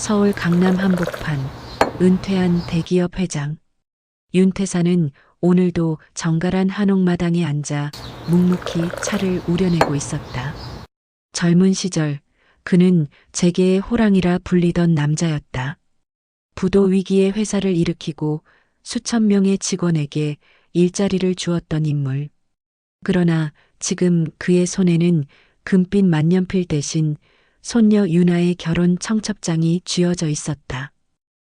서울 강남 한복판 은퇴한 대기업 회장. 윤태사는 오늘도 정갈한 한옥마당에 앉아 묵묵히 차를 우려내고 있었다. 젊은 시절 그는 재계의 호랑이라 불리던 남자였다. 부도 위기에 회사를 일으키고 수천 명의 직원에게 일자리를 주었던 인물. 그러나 지금 그의 손에는 금빛 만년필 대신 손녀 유나의 결혼 청첩장이 쥐어져 있었다.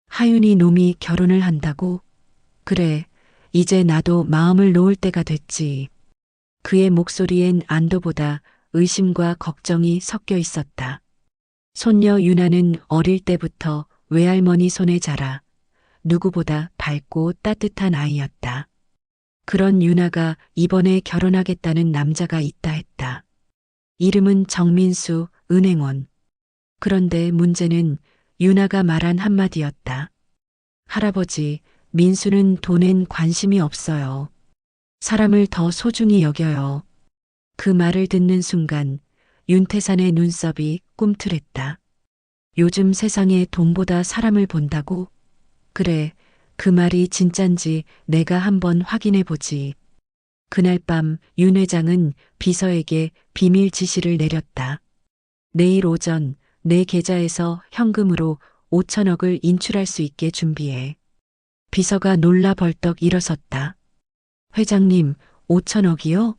하윤이 놈이 결혼을 한다고? 그래, 이제 나도 마음을 놓을 때가 됐지. 그의 목소리엔 안도보다 의심과 걱정이 섞여 있었다. 손녀 유나는 어릴 때부터 외할머니 손에 자라 누구보다 밝고 따뜻한 아이였다. 그런 유나가 이번에 결혼하겠다는 남자가 있다 했다. 이름은 정민수, 은행원. 그런데 문제는 유나가 말한 한마디였다. 할아버지, 민수는 돈엔 관심이 없어요. 사람을 더 소중히 여겨요. 그 말을 듣는 순간 윤태산의 눈썹이 꿈틀했다. 요즘 세상에 돈보다 사람을 본다고? 그래, 그 말이 진짠지 내가 한번 확인해 보지. 그날 밤 윤 회장은 비서에게 비밀 지시를 내렸다. 내일 오전 내 계좌에서 현금으로 5천억을 인출할 수 있게 준비해. 비서가 놀라 벌떡 일어섰다. 회장님, 5천억이요?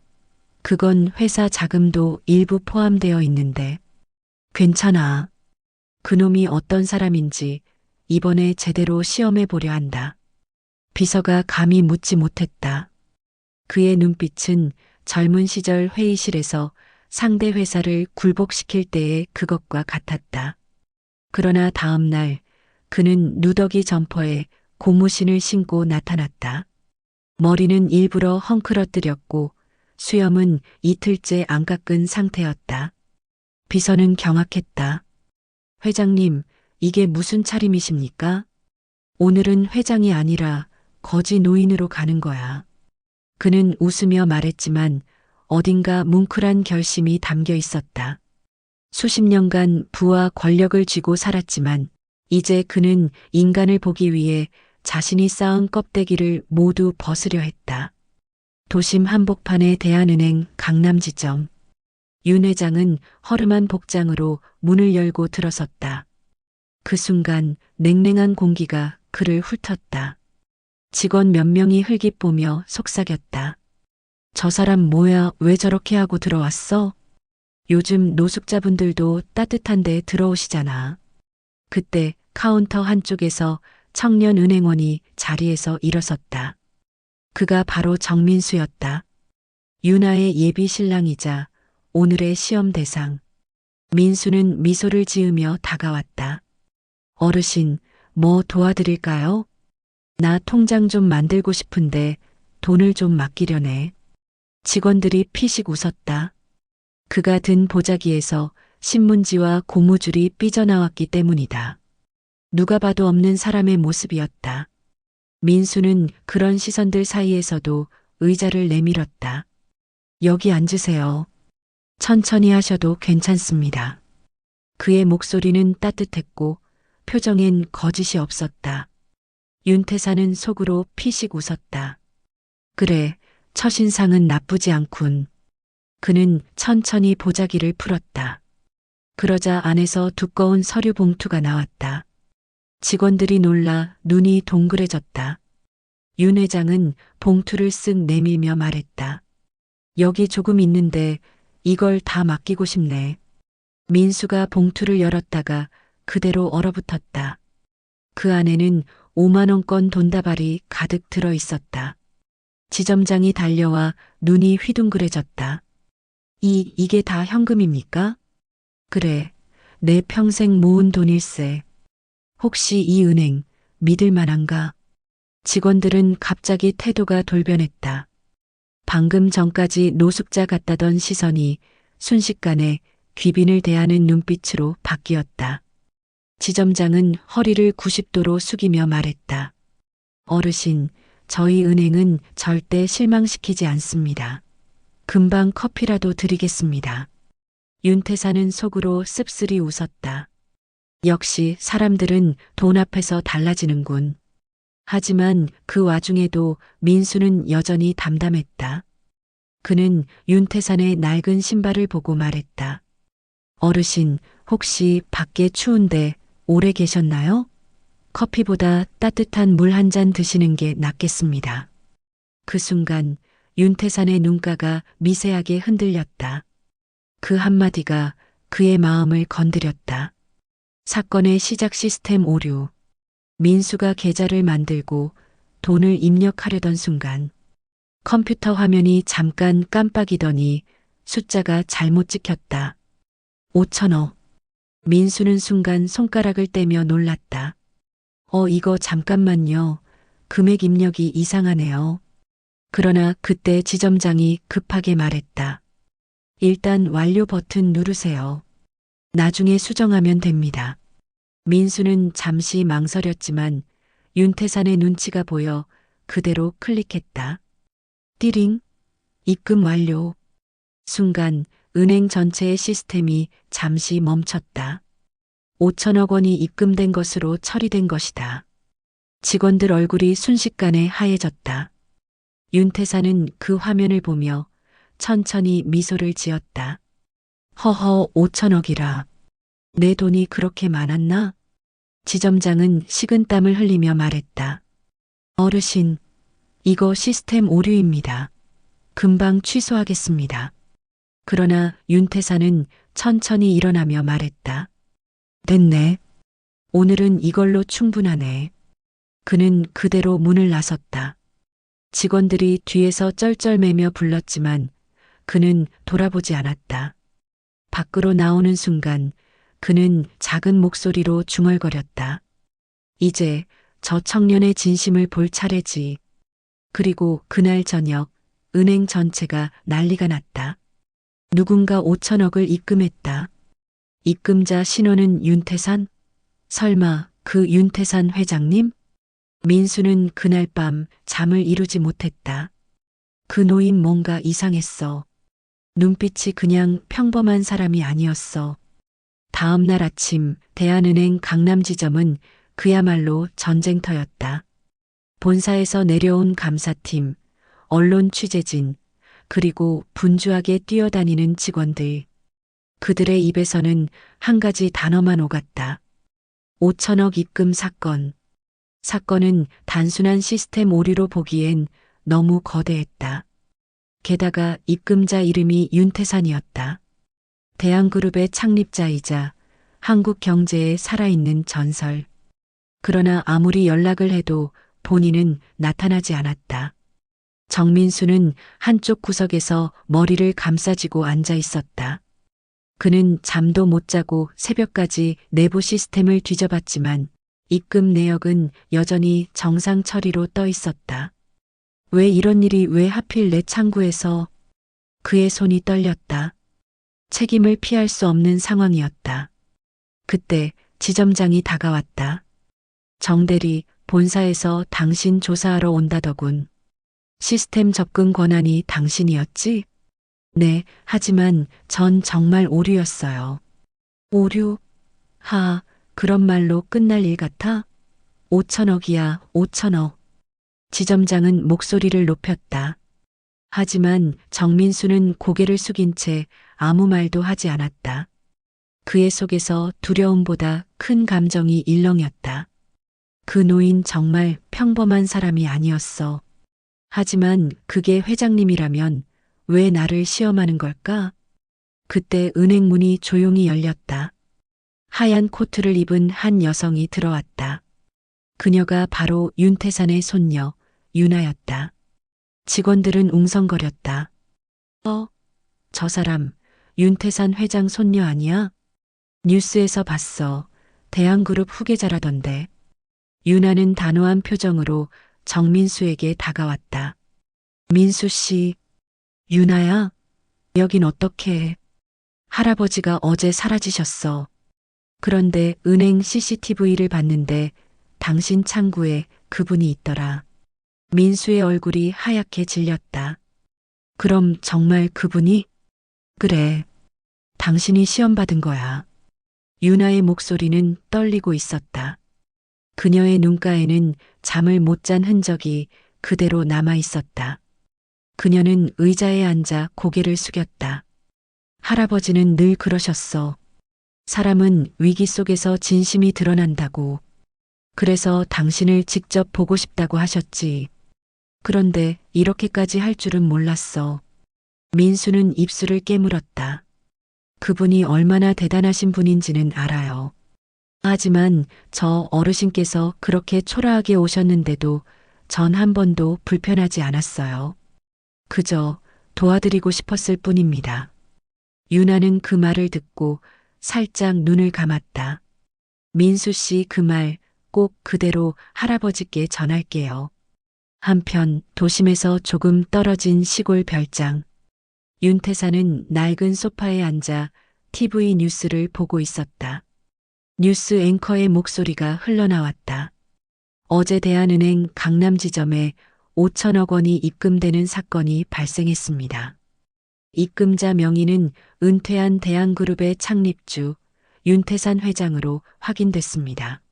그건 회사 자금도 일부 포함되어 있는데. 괜찮아. 그놈이 어떤 사람인지 이번에 제대로 시험해 보려 한다. 비서가 감히 묻지 못했다. 그의 눈빛은 젊은 시절 회의실에서 상대 회사를 굴복시킬 때의 그것과 같았다. 그러나 다음 날 그는 누더기 점퍼에 고무신을 신고 나타났다. 머리는 일부러 헝클어뜨렸고 수염은 이틀째 안 깎은 상태였다. 비서는 경악했다. 회장님, 이게 무슨 차림이십니까? 오늘은 회장이 아니라 거지 노인으로 가는 거야. 그는 웃으며 말했지만 어딘가 뭉클한 결심이 담겨 있었다. 수십 년간 부와 권력을 쥐고 살았지만 이제 그는 인간을 보기 위해 자신이 쌓은 껍데기를 모두 벗으려 했다. 도심 한복판의 대한은행 강남지점. 윤 회장은 허름한 복장으로 문을 열고 들어섰다. 그 순간 냉랭한 공기가 그를 훑었다. 직원 몇 명이 흘깃보며 속삭였다. 저 사람 뭐야, 왜 저렇게 하고 들어왔어? 요즘 노숙자분들도 따뜻한 데 들어오시잖아. 그때 카운터 한쪽에서 청년 은행원이 자리에서 일어섰다. 그가 바로 정민수였다. 유나의 예비 신랑이자 오늘의 시험 대상. 민수는 미소를 지으며 다가왔다. 어르신, 뭐 도와드릴까요? 나 통장 좀 만들고 싶은데 돈을 좀 맡기려네. 직원들이 피식 웃었다. 그가 든 보자기에서 신문지와 고무줄이 삐져나왔기 때문이다. 누가 봐도 없는 사람의 모습이었다. 민수는 그런 시선들 사이에서도 의자를 내밀었다. 여기 앉으세요. 천천히 하셔도 괜찮습니다. 그의 목소리는 따뜻했고 표정엔 거짓이 없었다. 윤태사는 속으로 피식 웃었다. 그래, 첫인상은 나쁘지 않군. 그는 천천히 보자기를 풀었다. 그러자 안에서 두꺼운 서류 봉투가 나왔다. 직원들이 놀라 눈이 동그래졌다. 윤 회장은 봉투를 쓱 내밀며 말했다. 여기 조금 있는데 이걸 다 맡기고 싶네. 민수가 봉투를 열었다가 그대로 얼어붙었다. 그 안에는 5만 원권 돈다발이 가득 들어 있었다. 지점장이 달려와 눈이 휘둥그레졌다. 이게 다 현금입니까? 그래, 내 평생 모은 돈일세. 혹시 이 은행 믿을 만한가? 직원들은 갑자기 태도가 돌변했다. 방금 전까지 노숙자 같다던 시선이 순식간에 귀빈을 대하는 눈빛으로 바뀌었다. 지점장은 허리를 90도로 숙이며 말했다. 어르신, 저희 은행은 절대 실망시키지 않습니다. 금방 커피라도 드리겠습니다. 윤태사는 속으로 씁쓸히 웃었다. 역시 사람들은 돈 앞에서 달라지는군. 하지만 그 와중에도 민수는 여전히 담담했다. 그는 윤태산의 낡은 신발을 보고 말했다. 어르신, 혹시 밖에 추운데 오래 계셨나요? 커피보다 따뜻한 물 한 잔 드시는 게 낫겠습니다. 그 순간 윤태산의 눈가가 미세하게 흔들렸다. 그 한마디가 그의 마음을 건드렸다. 사건의 시작 시스템 오류. 민수가 계좌를 만들고 돈을 입력하려던 순간 컴퓨터 화면이 잠깐 깜빡이더니 숫자가 잘못 찍혔다. 5천억. 민수는 순간 손가락을 떼며 놀랐다. 이거 잠깐만요. 금액 입력이 이상하네요. 그러나 그때 지점장이 급하게 말했다. 일단 완료 버튼 누르세요. 나중에 수정하면 됩니다. 민수는 잠시 망설였지만 윤태산의 눈치가 보여 그대로 클릭했다. 띠링. 입금 완료. 순간 은행 전체의 시스템이 잠시 멈췄다. 5천억 원이 입금된 것으로 처리된 것이다. 직원들 얼굴이 순식간에 하얘졌다. 윤태산은 그 화면을 보며 천천히 미소를 지었다. 허허, 5천억이라. 내 돈이 그렇게 많았나? 지점장은 식은땀을 흘리며 말했다. 어르신, 이거 시스템 오류입니다. 금방 취소하겠습니다. 그러나 윤태산은 천천히 일어나며 말했다. 됐네. 오늘은 이걸로 충분하네. 그는 그대로 문을 나섰다. 직원들이 뒤에서 쩔쩔매며 불렀지만 그는 돌아보지 않았다. 밖으로 나오는 순간 그는 작은 목소리로 중얼거렸다. 이제 저 청년의 진심을 볼 차례지. 그리고 그날 저녁 은행 전체가 난리가 났다. 누군가 5천억을 입금했다. 입금자 신원은 윤태산? 설마 그 윤태산 회장님? 민수는 그날 밤 잠을 이루지 못했다. 그 노인 뭔가 이상했어. 눈빛이 그냥 평범한 사람이 아니었어. 다음 날 아침 대한은행 강남지점은 그야말로 전쟁터였다. 본사에서 내려온 감사팀, 언론 취재진, 그리고 분주하게 뛰어다니는 직원들. 그들의 입에서는 한 가지 단어만 오갔다. 5천억 입금 사건. 사건은 단순한 시스템 오류로 보기엔 너무 거대했다. 게다가 입금자 이름이 윤태산이었다. 대한그룹의 창립자이자 한국 경제에 살아있는 전설. 그러나 아무리 연락을 해도 본인은 나타나지 않았다. 정민수는 한쪽 구석에서 머리를 감싸쥐고 앉아 있었다. 그는 잠도 못 자고 새벽까지 내부 시스템을 뒤져봤지만 입금 내역은 여전히 정상 처리로 떠 있었다. 왜 이런 일이 왜 하필 내 창구에서? 그의 손이 떨렸다. 책임을 피할 수 없는 상황이었다. 그때 지점장이 다가왔다. 정대리, 본사에서 당신 조사하러 온다더군. 시스템 접근 권한이 당신이었지? 네, 하지만 전 정말 오류였어요. 오류? 그런 말로 끝날 일 같아? 5천억이야, 5천억. 지점장은 목소리를 높였다. 하지만 정민수는 고개를 숙인 채 아무 말도 하지 않았다. 그의 속에서 두려움보다 큰 감정이 일렁였다. 그 노인 정말 평범한 사람이 아니었어. 하지만 그게 회장님이라면 왜 나를 시험하는 걸까? 그때 은행 문이 조용히 열렸다. 하얀 코트를 입은 한 여성이 들어왔다. 그녀가 바로 윤태산의 손녀, 유나였다. 직원들은 웅성거렸다. 저 사람, 윤태산 회장 손녀 아니야? 뉴스에서 봤어. 대한그룹 후계자라던데. 유나는 단호한 표정으로 정민수에게 다가왔다. 민수 씨, 유나야? 여긴 어떻게 해? 할아버지가 어제 사라지셨어. 그런데 은행 CCTV를 봤는데 당신 창구에 그분이 있더라. 민수의 얼굴이 하얗게 질렸다. 그럼 정말 그분이? 그래. 당신이 시험 받은 거야. 유나의 목소리는 떨리고 있었다. 그녀의 눈가에는 잠을 못 잔 흔적이 그대로 남아 있었다. 그녀는 의자에 앉아 고개를 숙였다. 할아버지는 늘 그러셨어. 사람은 위기 속에서 진심이 드러난다고. 그래서 당신을 직접 보고 싶다고 하셨지. 그런데 이렇게까지 할 줄은 몰랐어. 민수는 입술을 깨물었다. 그분이 얼마나 대단하신 분인지는 알아요. 하지만 저 어르신께서 그렇게 초라하게 오셨는데도 전 한 번도 불편하지 않았어요. 그저 도와드리고 싶었을 뿐입니다. 유나는 그 말을 듣고 살짝 눈을 감았다. 민수 씨 그 말 꼭 그대로 할아버지께 전할게요. 한편 도심에서 조금 떨어진 시골 별장. 윤태사는 낡은 소파에 앉아 TV 뉴스를 보고 있었다. 뉴스 앵커의 목소리가 흘러나왔다. 어제 대한은행 강남 지점에 5천억 원이 입금되는 사건이 발생했습니다. 입금자 명의는 은퇴한 대한그룹의 창립주 윤태산 회장으로 확인됐습니다.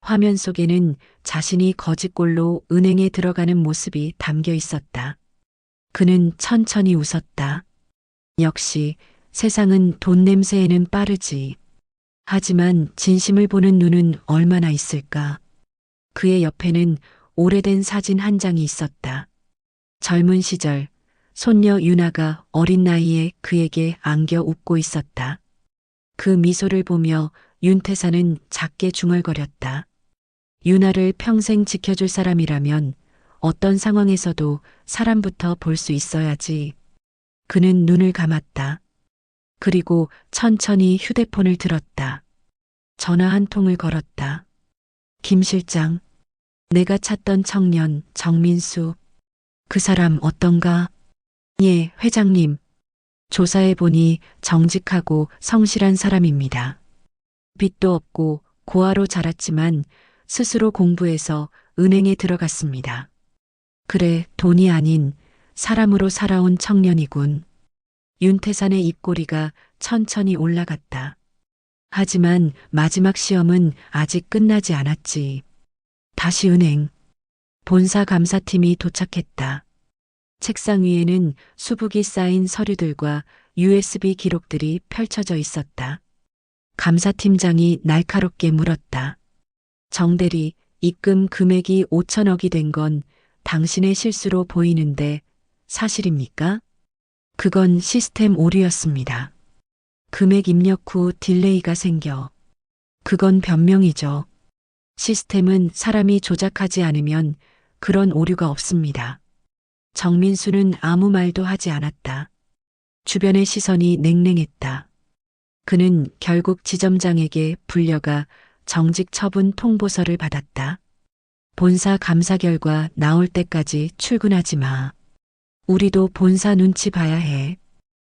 화면 속에는 자신이 거짓골로 은행에 들어가는 모습이 담겨 있었다. 그는 천천히 웃었다. 역시 세상은 돈 냄새에는 빠르지. 하지만 진심을 보는 눈은 얼마나 있을까. 그의 옆에는 오래된 사진 한 장이 있었다. 젊은 시절 손녀 유나가 어린 나이에 그에게 안겨 웃고 있었다. 그 미소를 보며 윤태사는 작게 중얼거렸다. 유나를 평생 지켜줄 사람이라면 어떤 상황에서도 사람부터 볼 수 있어야지. 그는 눈을 감았다. 그리고 천천히 휴대폰을 들었다. 전화 한 통을 걸었다. 김 실장, 내가 찾던 청년 정민수. 그 사람 어떤가? 예, 회장님. 조사해보니 정직하고 성실한 사람입니다. 빚도 없고 고아로 자랐지만 스스로 공부해서 은행에 들어갔습니다. 그래, 돈이 아닌 사람으로 살아온 청년이군. 윤태산의 입꼬리가 천천히 올라갔다. 하지만 마지막 시험은 아직 끝나지 않았지. 다시 은행. 본사 감사팀이 도착했다. 책상 위에는 수북이 쌓인 서류들과 USB 기록들이 펼쳐져 있었다. 감사팀장이 날카롭게 물었다. 정대리, 입금 금액이 5천억이 된 건 당신의 실수로 보이는데 사실입니까? 그건 시스템 오류였습니다. 금액 입력 후 딜레이가 생겨. 그건 변명이죠. 시스템은 사람이 조작하지 않으면 그런 오류가 없습니다. 정민수는 아무 말도 하지 않았다. 주변의 시선이 냉랭했다. 그는 결국 지점장에게 불려가 정직 처분 통보서를 받았다. 본사 감사 결과 나올 때까지 출근하지 마. 우리도 본사 눈치 봐야 해.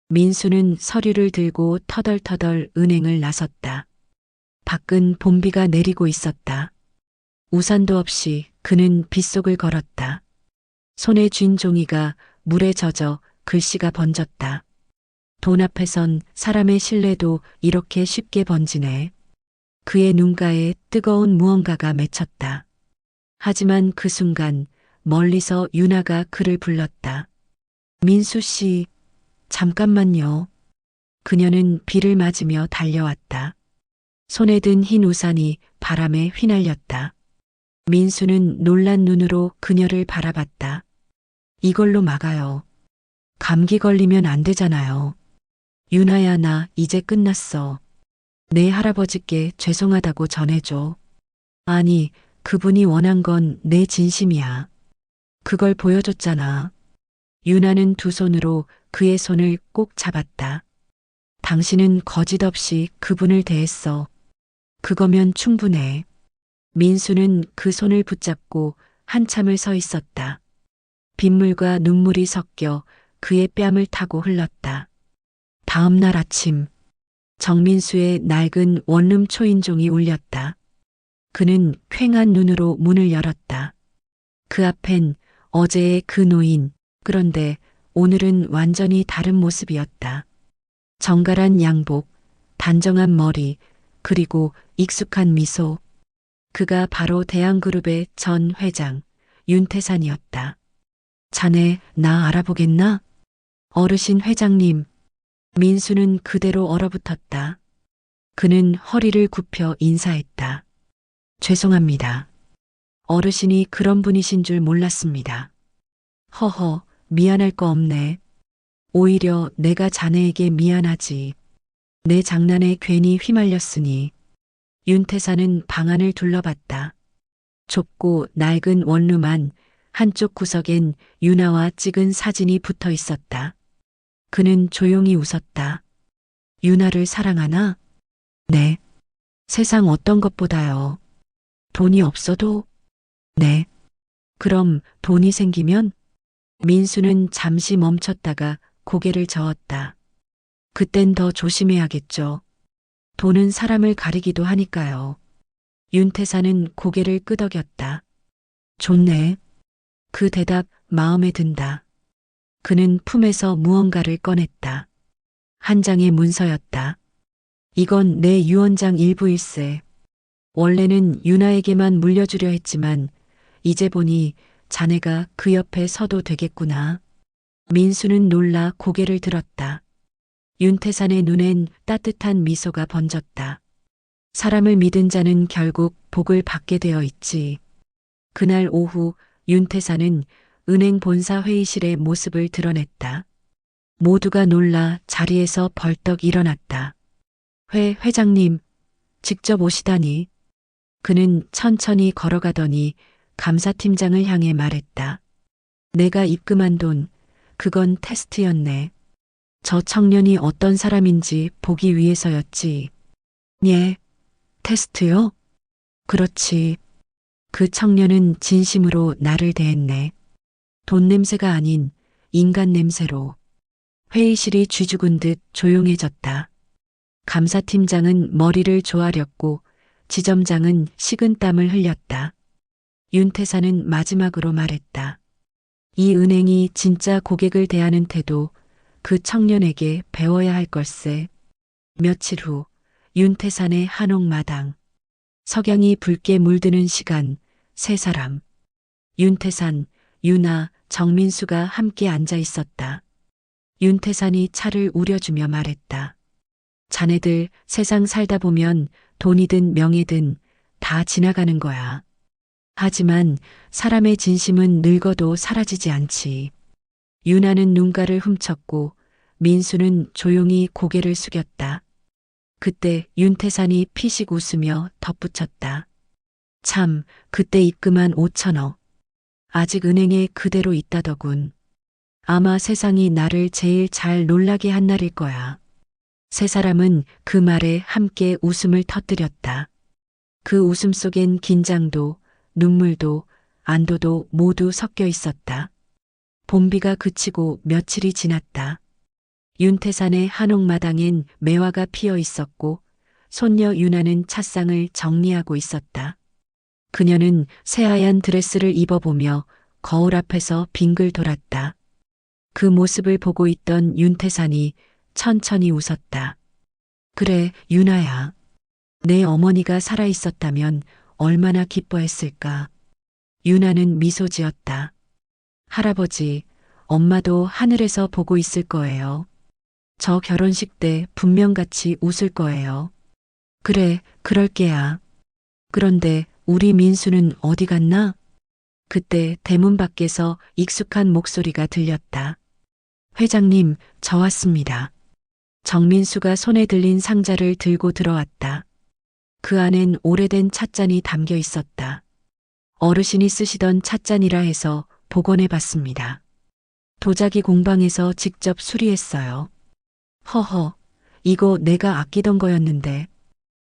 민수는 서류를 들고 터덜터덜 은행을 나섰다. 밖은 봄비가 내리고 있었다. 우산도 없이 그는 빗속을 걸었다. 손에 쥔 종이가 물에 젖어 글씨가 번졌다. 돈 앞에선 사람의 신뢰도 이렇게 쉽게 번지네. 그의 눈가에 뜨거운 무언가가 맺혔다. 하지만 그 순간 멀리서 유나가 그를 불렀다. 민수 씨, 잠깐만요. 그녀는 비를 맞으며 달려왔다. 손에 든 흰 우산이 바람에 휘날렸다. 민수는 놀란 눈으로 그녀를 바라봤다. 이걸로 막아요. 감기 걸리면 안 되잖아요. 유나야, 나 이제 끝났어. 내 할아버지께 죄송하다고 전해줘. 아니, 그분이 원한 건 내 진심이야. 그걸 보여줬잖아. 유나는 두 손으로 그의 손을 꼭 잡았다. 당신은 거짓 없이 그분을 대했어. 그거면 충분해. 민수는 그 손을 붙잡고 한참을 서 있었다. 빗물과 눈물이 섞여 그의 뺨을 타고 흘렀다. 다음 날 아침, 정민수의 낡은 원룸 초인종이 울렸다. 그는 퀭한 눈으로 문을 열었다. 그 앞엔 어제의 그 노인, 그런데 오늘은 완전히 다른 모습이었다. 정갈한 양복, 단정한 머리, 그리고 익숙한 미소. 그가 바로 대한그룹의 전 회장 윤태산이었다. 자네 나 알아보겠나? 어르신 회장님. 민수는 그대로 얼어붙었다. 그는 허리를 굽혀 인사했다. 죄송합니다. 어르신이 그런 분이신 줄 몰랐습니다. 허허, 미안할 거 없네. 오히려 내가 자네에게 미안하지. 내 장난에 괜히 휘말렸으니. 윤태사는 방 안을 둘러봤다. 좁고 낡은 원룸안 한쪽 구석엔 유나와 찍은 사진이 붙어 있었다. 그는 조용히 웃었다. 유나를 사랑하나? 네. 세상 어떤 것보다요. 돈이 없어도? 네. 그럼 돈이 생기면? 민수는 잠시 멈췄다가 고개를 저었다. 그땐 더 조심해야겠죠. 돈은 사람을 가리기도 하니까요. 윤태사는 고개를 끄덕였다. 좋네. 그 대답 마음에 든다. 그는 품에서 무언가를 꺼냈다. 한 장의 문서였다. 이건 내 유언장 일부일세. 원래는 유나에게만 물려주려 했지만 이제 보니 자네가 그 옆에 서도 되겠구나. 민수는 놀라 고개를 들었다. 윤태산의 눈엔 따뜻한 미소가 번졌다. 사람을 믿은 자는 결국 복을 받게 되어 있지. 그날 오후 윤태산은 은행 본사 회의실의 모습을 드러냈다. 모두가 놀라 자리에서 벌떡 일어났다. 회장님, 직접 오시다니. 그는 천천히 걸어가더니 감사팀장을 향해 말했다. 내가 입금한 돈, 그건 테스트였네. 저 청년이 어떤 사람인지 보기 위해서였지. 예, 테스트요? 그렇지. 그 청년은 진심으로 나를 대했네. 돈 냄새가 아닌 인간 냄새로. 회의실이 쥐죽은 듯 조용해졌다. 감사팀장은 머리를 조아렸고 지점장은 식은땀을 흘렸다. 윤태사는 마지막으로 말했다. 이 은행이 진짜 고객을 대하는 태도, 그 청년에게 배워야 할 걸세. 며칠 후 윤태산의 한옥마당. 석양이 붉게 물드는 시간, 세 사람. 윤태산, 유나, 정민수가 함께 앉아 있었다. 윤태산이 차를 우려주며 말했다. 자네들 세상 살다 보면 돈이든 명예든 다 지나가는 거야. 하지만 사람의 진심은 늙어도 사라지지 않지. 유나는 눈가를 훔쳤고 민수는 조용히 고개를 숙였다. 그때 윤태산이 피식 웃으며 덧붙였다. 참, 그때 입금한 5천억. 아직 은행에 그대로 있다더군. 아마 세상이 나를 제일 잘 놀라게 한 날일 거야. 세 사람은 그 말에 함께 웃음을 터뜨렸다. 그 웃음 속엔 긴장도, 눈물도, 안도도 모두 섞여 있었다. 봄비가 그치고 며칠이 지났다. 윤태산의 한옥마당엔 매화가 피어 있었고 손녀 유나는 찻상을 정리하고 있었다. 그녀는 새하얀 드레스를 입어보며 거울 앞에서 빙글 돌았다. 그 모습을 보고 있던 윤태산이 천천히 웃었다. 그래, 유나야. 내 어머니가 살아있었다면 얼마나 기뻐했을까. 유나는 미소 지었다. 할아버지, 엄마도 하늘에서 보고 있을 거예요. 저 결혼식 때 분명 같이 웃을 거예요. 그래, 그럴게야. 그런데 우리 민수는 어디 갔나? 그때 대문 밖에서 익숙한 목소리가 들렸다. 회장님, 저 왔습니다. 정민수가 손에 들린 상자를 들고 들어왔다. 그 안엔 오래된 찻잔이 담겨 있었다. 어르신이 쓰시던 찻잔이라 해서 복원해 봤습니다. 도자기 공방에서 직접 수리했어요. 허허, 이거 내가 아끼던 거였는데.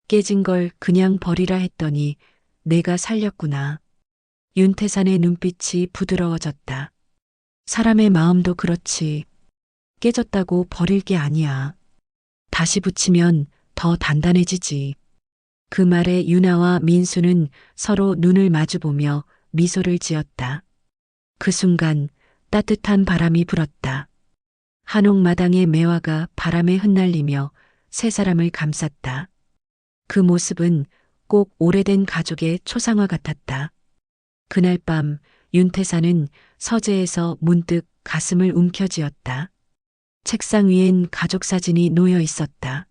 깨진 걸 그냥 버리라 했더니 내가 살렸구나. 윤태산의 눈빛이 부드러워졌다. 사람의 마음도 그렇지. 깨졌다고 버릴 게 아니야. 다시 붙이면 더 단단해지지. 그 말에 유나와 민수는 서로 눈을 마주보며 미소를 지었다. 그 순간 따뜻한 바람이 불었다. 한옥마당의 매화가 바람에 흩날리며 세 사람을 감쌌다. 그 모습은 꼭 오래된 가족의 초상화 같았다. 그날 밤 윤태사는 서재에서 문득 가슴을 움켜쥐었다. 책상 위엔 가족 사진이 놓여 있었다.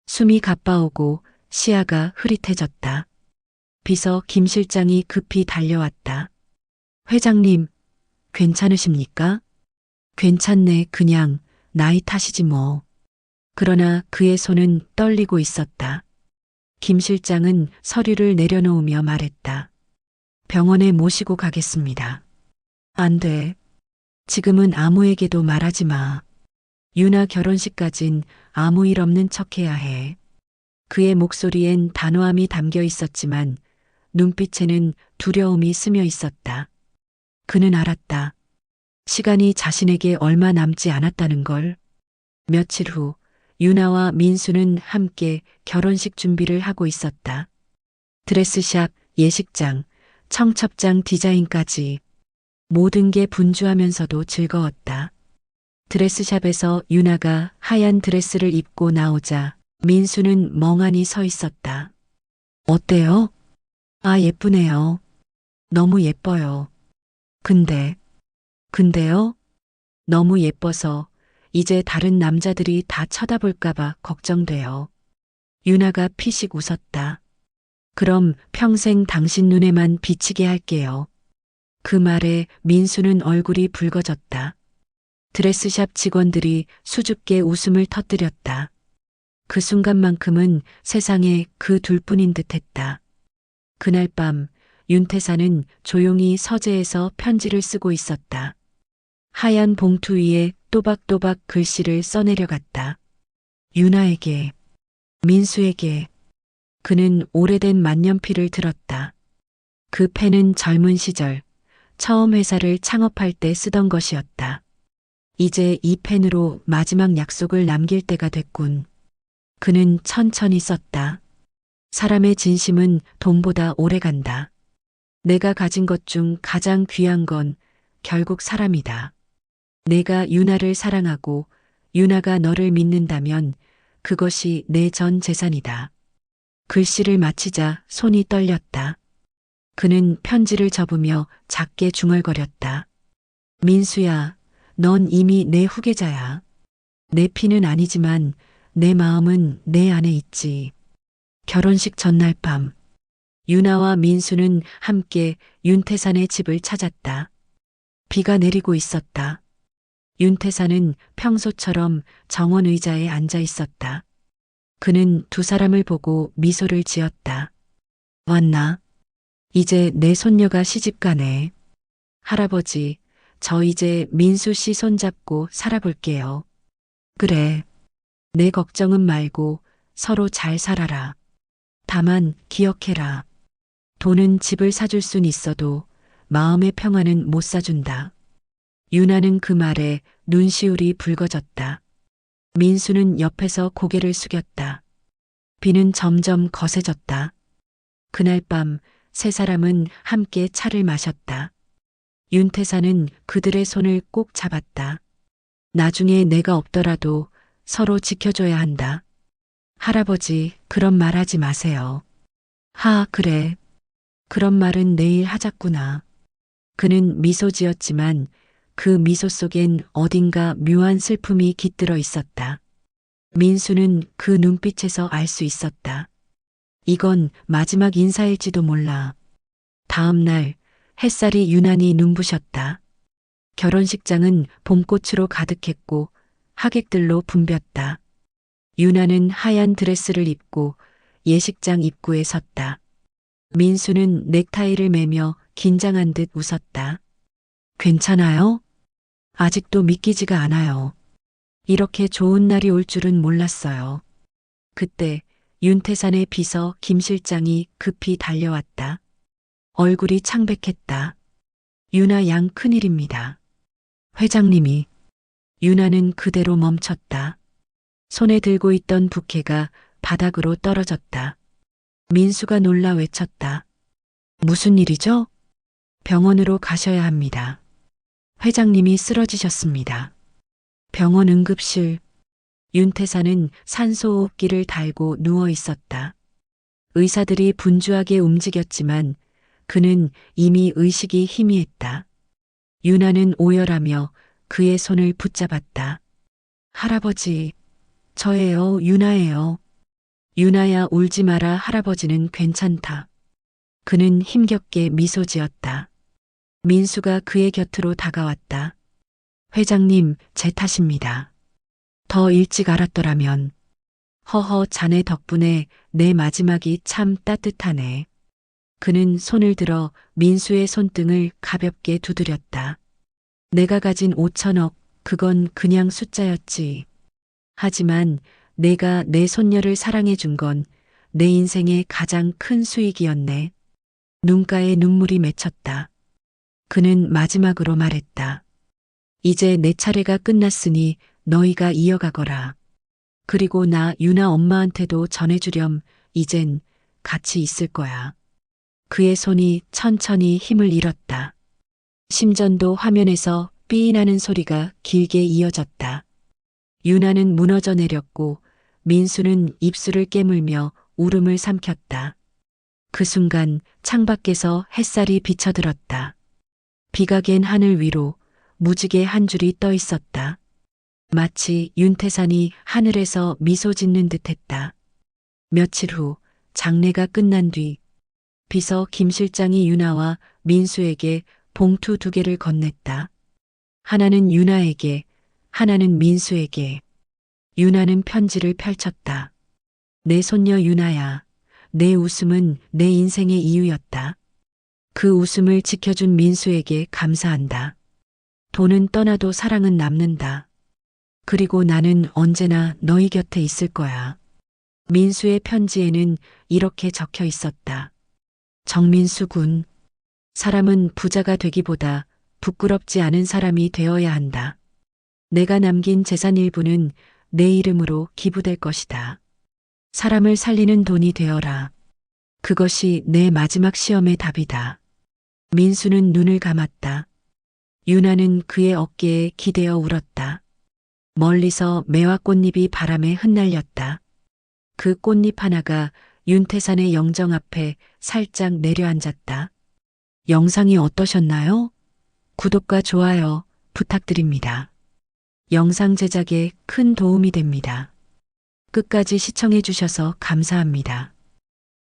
숨이 가빠오고 시야가 흐릿해졌다. 비서 김 실장이 급히 달려왔다. 회장님, 괜찮으십니까? 괜찮네, 그냥 나이 탓이지 뭐. 그러나 그의 손은 떨리고 있었다. 김 실장은 서류를 내려놓으며 말했다. 병원에 모시고 가겠습니다. 안 돼. 지금은 아무에게도 말하지 마. 유나 결혼식까진 아무 일 없는 척해야 해. 그의 목소리엔 단호함이 담겨 있었지만 눈빛에는 두려움이 스며 있었다. 그는 알았다. 시간이 자신에게 얼마 남지 않았다는 걸. 며칠 후 유나와 민수는 함께 결혼식 준비를 하고 있었다. 드레스샵, 예식장, 청첩장 디자인까지 모든 게 분주하면서도 즐거웠다. 드레스샵에서 유나가 하얀 드레스를 입고 나오자 민수는 멍하니 서 있었다. 어때요? 아, 예쁘네요. 너무 예뻐요. 근데요? 너무 예뻐서 이제 다른 남자들이 다 쳐다볼까봐 걱정돼요. 유나가 피식 웃었다. 그럼 평생 당신 눈에만 비치게 할게요. 그 말에 민수는 얼굴이 붉어졌다. 드레스샵 직원들이 수줍게 웃음을 터뜨렸다. 그 순간만큼은 세상에 그 둘뿐인 듯했다. 그날 밤 윤태사는 조용히 서재에서 편지를 쓰고 있었다. 하얀 봉투 위에 또박또박 글씨를 써내려갔다. 유나에게, 민수에게. 그는 오래된 만년필을 들었다. 그 펜은 젊은 시절 처음 회사를 창업할 때 쓰던 것이었다. 이제 이 펜으로 마지막 약속을 남길 때가 됐군. 그는 천천히 썼다. 사람의 진심은 돈보다 오래 간다. 내가 가진 것 중 가장 귀한 건 결국 사람이다. 내가 유나를 사랑하고 유나가 너를 믿는다면 그것이 내 전 재산이다. 글씨를 마치자 손이 떨렸다. 그는 편지를 접으며 작게 중얼거렸다. 민수야, 넌 이미 내 후계자야. 내 피는 아니지만 내 마음은 내 안에 있지. 결혼식 전날 밤, 유나와 민수는 함께 윤태산의 집을 찾았다. 비가 내리고 있었다. 윤태산은 평소처럼 정원 의자에 앉아 있었다. 그는 두 사람을 보고 미소를 지었다. 왔나? 이제 내 손녀가 시집가네. 할아버지, 저 이제 민수 씨 손잡고 살아볼게요. 그래. 내 걱정은 말고 서로 잘 살아라. 다만 기억해라. 돈은 집을 사줄 순 있어도 마음의 평화는 못 사준다. 유나는 그 말에 눈시울이 붉어졌다. 민수는 옆에서 고개를 숙였다. 비는 점점 거세졌다. 그날 밤 세 사람은 함께 차를 마셨다. 윤태사는 그들의 손을 꼭 잡았다. 나중에 내가 없더라도 서로 지켜줘야 한다. 할아버지, 그런 말 하지 마세요. 그래. 그런 말은 내일 하자꾸나. 그는 미소 지었지만 그 미소 속엔 어딘가 묘한 슬픔이 깃들어 있었다. 민수는 그 눈빛에서 알 수 있었다. 이건 마지막 인사일지도 몰라. 다음 날 햇살이 유난히 눈부셨다. 결혼식장은 봄꽃으로 가득했고 하객들로 붐볐다. 유나는 하얀 드레스를 입고 예식장 입구에 섰다. 민수는 넥타이를 매며 긴장한 듯 웃었다. 괜찮아요? 아직도 믿기지가 않아요. 이렇게 좋은 날이 올 줄은 몰랐어요. 그때 윤태산의 비서 김 실장이 급히 달려왔다. 얼굴이 창백했다. 유나 양 큰일입니다. 회장님이. 유나는 그대로 멈췄다. 손에 들고 있던 부케가 바닥으로 떨어졌다. 민수가 놀라 외쳤다. 무슨 일이죠? 병원으로 가셔야 합니다. 회장님이 쓰러지셨습니다. 병원 응급실. 윤태사는 산소호흡기를 달고 누워 있었다. 의사들이 분주하게 움직였지만 그는 이미 의식이 희미했다. 유나는 오열하며 그의 손을 붙잡았다. 할아버지, 저예요, 유나예요. 유나야, 울지 마라, 할아버지는 괜찮다. 그는 힘겹게 미소 지었다. 민수가 그의 곁으로 다가왔다. 회장님, 제 탓입니다. 더 일찍 알았더라면. 허허, 자네 덕분에 내 마지막이 참 따뜻하네. 그는 손을 들어 민수의 손등을 가볍게 두드렸다. 내가 가진 5천억, 그건 그냥 숫자였지. 하지만 내가 내 손녀를 사랑해 준 건 내 인생의 가장 큰 수익이었네. 눈가에 눈물이 맺혔다. 그는 마지막으로 말했다. 이제 내 차례가 끝났으니 너희가 이어가거라. 그리고 나 유나 엄마한테도 전해주렴. 이젠 같이 있을 거야. 그의 손이 천천히 힘을 잃었다. 심전도 화면에서 삐 나는 소리가 길게 이어졌다. 유나는 무너져 내렸고 민수는 입술을 깨물며 울음을 삼켰다. 그 순간 창밖에서 햇살이 비쳐들었다. 비가 갠 하늘 위로 무지개 한 줄이 떠 있었다. 마치 윤태산이 하늘에서 미소 짓는 듯했다. 며칠 후 장례가 끝난 뒤 비서 김 실장이 유나와 민수에게 봉투 2개를 건넸다. 하나는 유나에게, 하나는 민수에게. 유나는 편지를 펼쳤다. 내 손녀 유나야, 내 웃음은 내 인생의 이유였다. 그 웃음을 지켜준 민수에게 감사한다. 돈은 떠나도 사랑은 남는다. 그리고 나는 언제나 너희 곁에 있을 거야. 민수의 편지에는 이렇게 적혀 있었다. 정민수 군, 사람은 부자가 되기보다 부끄럽지 않은 사람이 되어야 한다. 내가 남긴 재산 일부는 내 이름으로 기부될 것이다. 사람을 살리는 돈이 되어라. 그것이 내 마지막 시험의 답이다. 민수는 눈을 감았다. 유나는 그의 어깨에 기대어 울었다. 멀리서 매화 꽃잎이 바람에 흩날렸다. 그 꽃잎 하나가 윤태산의 영정 앞에 살짝 내려앉았다. 영상이 어떠셨나요? 구독과 좋아요 부탁드립니다. 영상 제작에 큰 도움이 됩니다. 끝까지 시청해 주셔서 감사합니다.